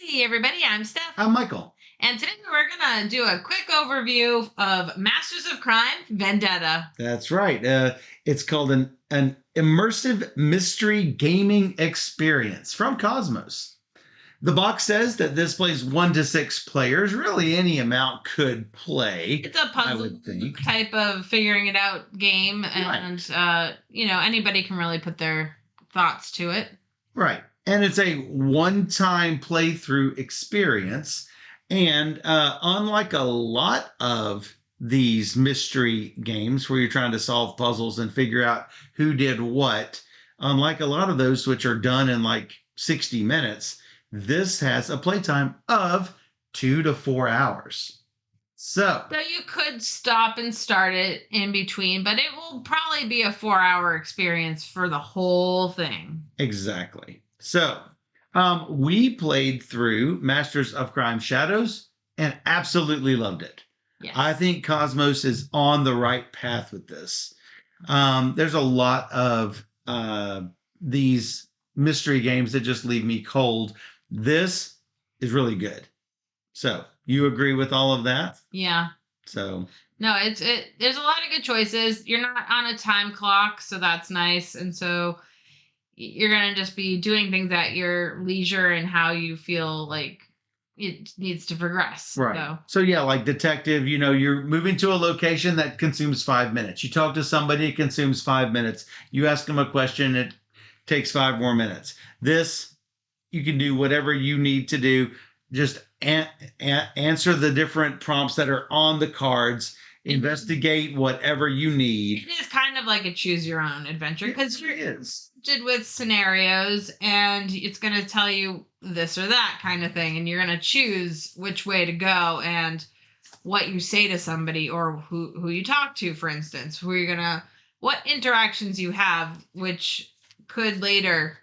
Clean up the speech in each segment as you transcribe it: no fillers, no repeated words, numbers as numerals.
Hey everybody, I'm Steph. I'm Michael. And today we're going to do a quick overview of Masters of Crime Vendetta. That's right. It's called an immersive mystery gaming experience from Cosmos. The box says that this plays 1 to 6 players. Really, any amount could play. It's a I puzzle would think. type of figuring it out game, Right. and anybody can really put their thoughts to it. Right. And it's a one-time playthrough experience. And unlike a lot of these mystery games where you're trying to solve puzzles and figure out who did what, unlike a lot of those which are done in like 60 minutes, this has a playtime of 2 to 4 hours. So, So you could stop and start it in between, but it will probably be a 4-hour experience for the whole thing. exactly. So, we played through Masters of Crime Shadows and absolutely loved it. Yes. I think Cosmos is on the right path with this. There's a lot of these mystery games that just leave me cold. This is really good. So, you agree with all of that? Yeah. So, No, there's a lot of good choices. You're not on a time clock, so that's nice. And so you're going to just be doing things at your leisure and how you feel like it needs to progress. right. So yeah, like detective, you're moving to a location that consumes 5 minutes. You talk to somebody, it consumes 5 minutes. You ask them a question, it takes 5 more minutes. This, you can do whatever you need to do. Just answer the different prompts that are on the cards. Investigate whatever you need. It is kind of like a choose your own adventure because It is. with scenarios and it's going to tell you this or that kind of thing, and you're going to choose which way to go and what you say to somebody or who you talk to, for instance, what interactions you have, which could later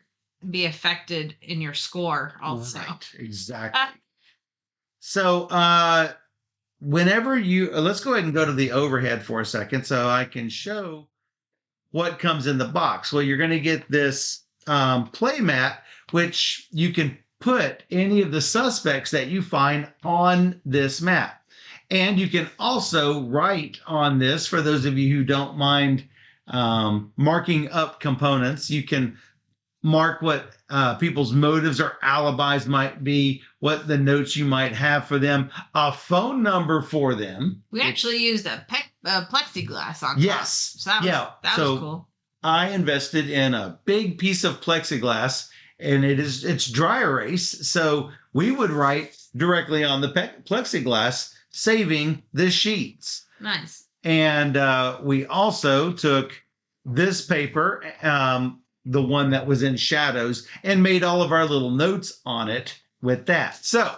be affected in your score also. Right, exactly. So whenever let's go ahead and go to the overhead for a second so I can show what comes in the box. Well, you're going to get this play mat, which you can put any of the suspects that you find on this map. And you can also write on this, for those of you who don't mind marking up components, you can mark what people's motives or alibis might be, what the notes you might have for them, a phone number for them. We actually used a plexiglass on top. Yes. So that was cool. I invested in a big piece of plexiglass, and it's dry erase. So we would write directly on the plexiglass, saving the sheets. Nice. And we also took this paper, the one that was in shadows, and made all of our little notes on it with that. So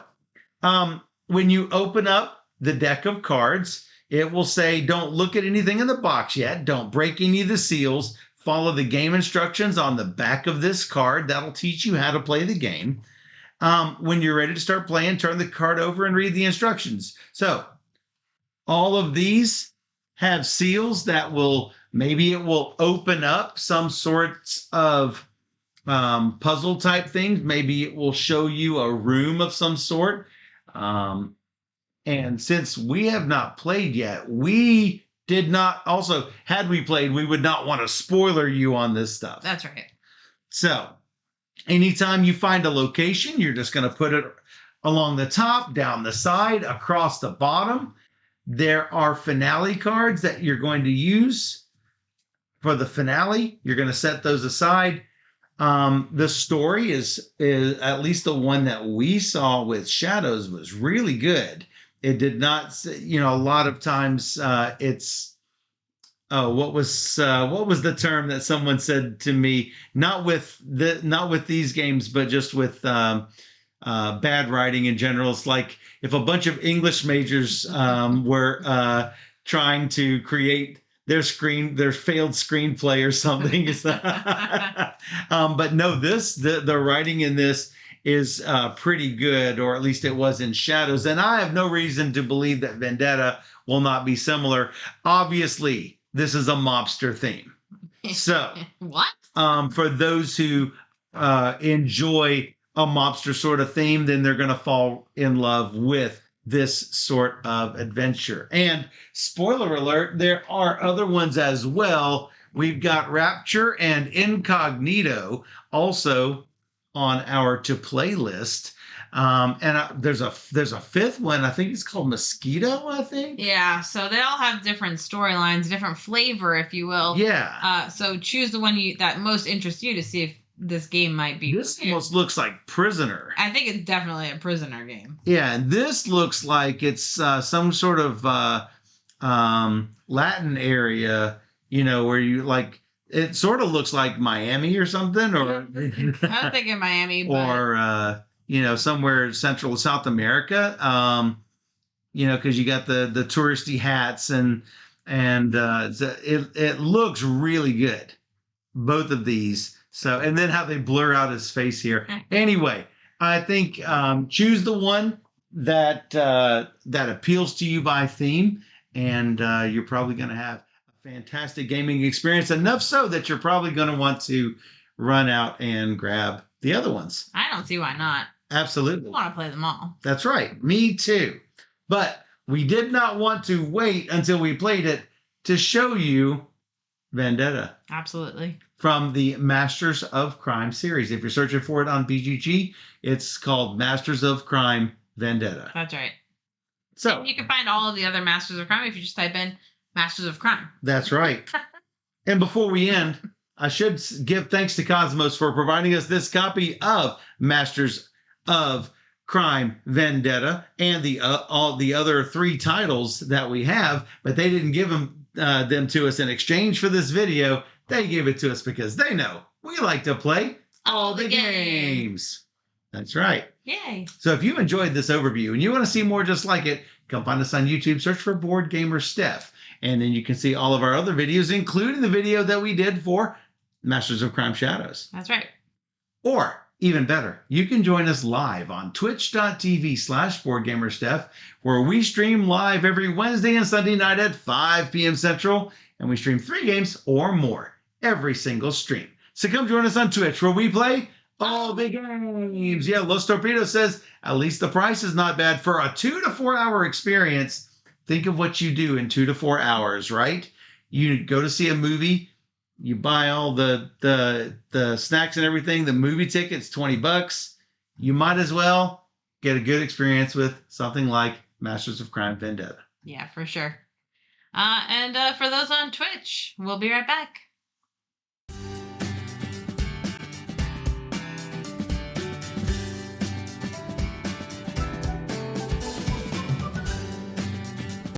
when you open up the deck of cards, it will say, don't look at anything in the box yet. Don't break any of the seals. Follow the game instructions on the back of this card. That'll teach you how to play the game. When you're ready to start playing, turn the card over and read the instructions. So all of these have seals that maybe it will open up some sorts of puzzle type things. Maybe it will show you a room of some sort. And since we have not played yet, we did not also, had we played, we would not want to spoiler you on this stuff. That's right. So anytime you find a location, you're just going to put it along the top, down the side, across the bottom. There are finale cards that you're going to use for the finale. You're going to set those aside. The story is at least the one that we saw with Shadows was really good. It did not, a lot of times it's, what was the term that someone said to me? Not with these games, but just with bad writing in general. It's like if a bunch of English majors were trying to create their failed screenplay or something. But no, the writing in this is pretty good, or at least it was in Shadows. And I have no reason to believe that Vendetta will not be similar. Obviously, this is a mobster theme. So what? For those who enjoy a mobster sort of theme, then they're going to fall in love with this sort of adventure. And spoiler alert, there are other ones as well. We've got Rapture and Incognito also on our to play list. There's a fifth one. I think it's called Mosquito. I think. Yeah. So they all have different storylines, different flavor, if you will. Yeah. So choose the one that most interests you to see if this game might be. This almost looks like Prisoner. I think it's definitely a Prisoner game. Yeah, and this looks like it's some sort of Latin area, where you like. It sort of looks like Miami or something, or I'm thinking Miami, or somewhere Central South America. Because you got the touristy hats and it looks really good. Both of these. So, and then how they blur out his face here. Anyway, I think choose the one that appeals to you by theme, and you're probably going to have a fantastic gaming experience. Enough so that you're probably going to want to run out and grab the other ones. I don't see why not. Absolutely. I want to play them all. That's right. Me too. But we did not want to wait until we played it to show you Vendetta. Absolutely. From the Masters of Crime series. If you're searching for it on BGG, it's called Masters of Crime Vendetta. That's right. So and you can find all of the other Masters of Crime if you just type in Masters of Crime. That's right. And before we end, I should give thanks to Cosmos for providing us this copy of Masters of Crime Vendetta and all the other 3 titles that we have, but they didn't give them to us in exchange for this video. They gave it to us because they know we like to play all the games. That's right. Yay. So if you enjoyed this overview and you want to see more just like it, come find us on YouTube, search for Board Gamer Steph. And then you can see all of our other videos, including the video that we did for Masters of Crime Shadows. That's right. Or even better, you can join us live on twitch.tv/BoardGamerSteph, where we stream live every Wednesday and Sunday night at 5 p.m. Central, and we stream 3 games or more every single stream. So come join us on Twitch, where we play all the games. Yeah, Los Torpedo says, at least the price is not bad for a 2 to 4 hour experience. Think of what you do in 2 to 4 hours, right? You go to see a movie, you buy all the snacks and everything, the movie ticket's $20. You might as well get a good experience with something like Masters of Crime Vendetta. Yeah, for sure. And for those on Twitch, we'll be right back.